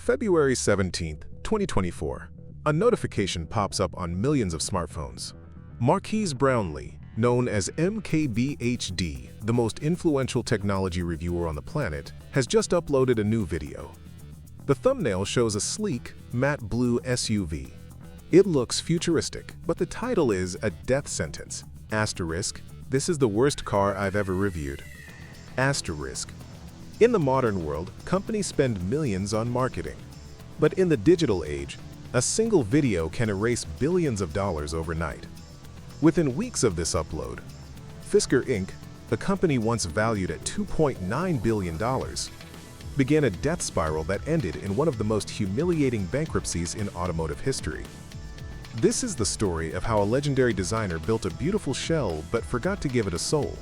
February 17, 2024, a notification pops up on millions of smartphones. Marques Brownlee, known as MKBHD, the most influential technology reviewer on the planet, has just uploaded a new video. The thumbnail shows a sleek, matte blue SUV. It looks futuristic, but the title is a death sentence. Asterisk, this is the worst car I've ever reviewed. Asterisk. In the modern world, companies spend millions on marketing. But in the digital age, a single video can erase billions of dollars overnight. Within weeks of this upload, Fisker Inc., a company once valued at $2.9 billion, began a death spiral that ended in one of the most humiliating bankruptcies in automotive history. This is the story of how a legendary designer built a beautiful shell but forgot to give it a soul.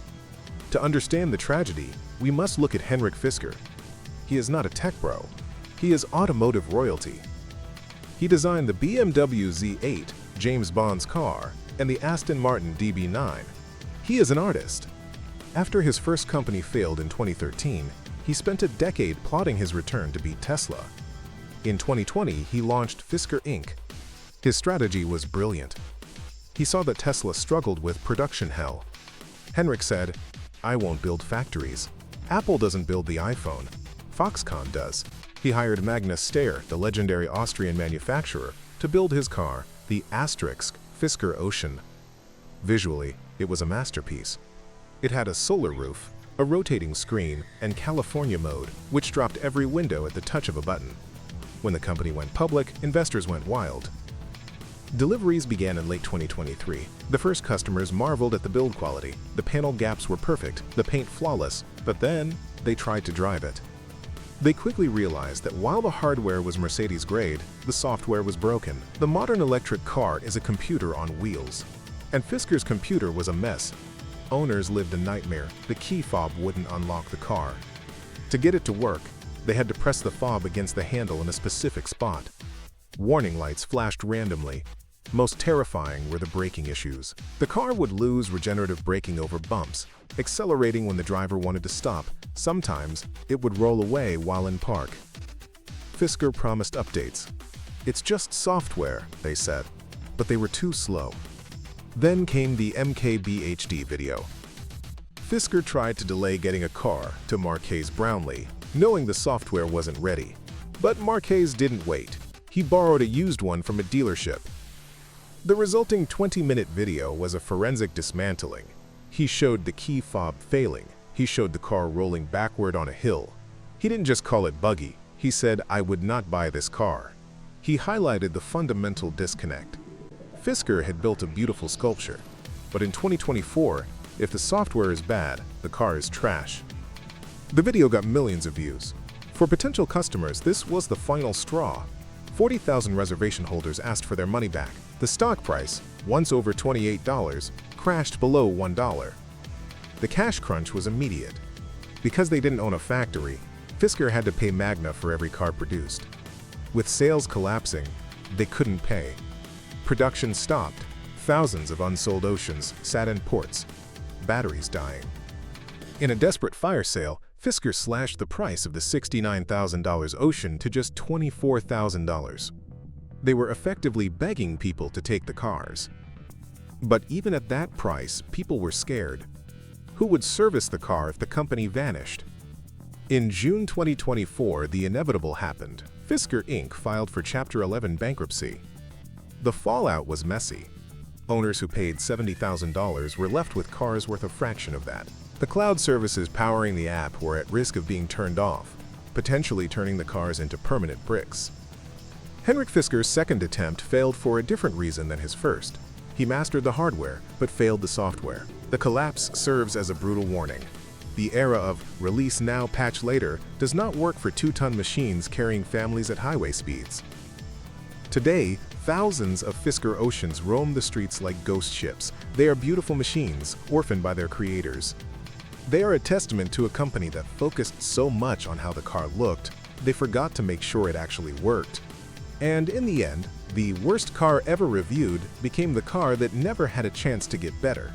To understand the tragedy, we must look at Henrik Fisker. He is not a tech bro. He is automotive royalty. He designed the BMW Z8, James Bond's car, and the Aston Martin DB9. He is an artist. After his first company failed in 2013, he spent a decade plotting his return to beat Tesla. In 2020, he launched Fisker Inc. His strategy was brilliant. He saw that Tesla struggled with production hell. Henrik said, "I won't build factories. Apple doesn't build the iPhone. Foxconn does." He hired Magnus Steyr, the legendary Austrian manufacturer, to build his car, the Fisker Ocean. Visually, it was a masterpiece. It had a solar roof, a rotating screen, and California mode, which dropped every window at the touch of a button. When the company went public, investors went wild. Deliveries began in late 2023. The first customers marveled at the build quality. The panel gaps were perfect, the paint flawless, but then they tried to drive it. They quickly realized that while the hardware was Mercedes grade, the software was broken. The modern electric car is a computer on wheels. And Fisker's computer was a mess. Owners lived a nightmare. The key fob wouldn't unlock the car. To get it to work, they had to press the fob against the handle in a specific spot. Warning lights flashed randomly. Most terrifying were the braking issues. The car would lose regenerative braking over bumps, accelerating when the driver wanted to stop. Sometimes, it would roll away while in park. Fisker promised updates. "It's just software," they said, but they were too slow. Then came the MKBHD video. Fisker tried to delay getting a car to Marques Brownlee, knowing the software wasn't ready. But Marques didn't wait. He borrowed a used one from a dealership. The resulting 20-minute video was a forensic dismantling. He showed the key fob failing. He showed the car rolling backward on a hill. He didn't just call it buggy. He said, "I would not buy this car." He highlighted the fundamental disconnect. Fisker had built a beautiful sculpture, but in 2024, if the software is bad, the car is trash. The video got millions of views. For potential customers, this was the final straw. 40,000 reservation holders asked for their money back. The stock price, once over $28, crashed below $1. The cash crunch was immediate. Because they didn't own a factory, Fisker had to pay Magna for every car produced. With sales collapsing, they couldn't pay. Production stopped. Thousands of unsold Oceans sat in ports, batteries dying. In a desperate fire sale, Fisker slashed the price of the $69,000 Ocean to just $24,000. They were effectively begging people to take the cars. But even at that price, people were scared. Who would service the car if the company vanished? In June 2024, the inevitable happened. Fisker Inc. filed for Chapter 11 bankruptcy. The fallout was messy. Owners who paid $70,000 were left with cars worth a fraction of that. The cloud services powering the app were at risk of being turned off, potentially turning the cars into permanent bricks. Henrik Fisker's second attempt failed for a different reason than his first. He mastered the hardware, but failed the software. The collapse serves as a brutal warning. The era of release now, patch later does not work for 2-ton machines carrying families at highway speeds. Today, thousands of Fisker Oceans roam the streets like ghost ships. They are beautiful machines, orphaned by their creators. They are a testament to a company that focused so much on how the car looked, they forgot to make sure it actually worked. And in the end, the worst car ever reviewed became the car that never had a chance to get better.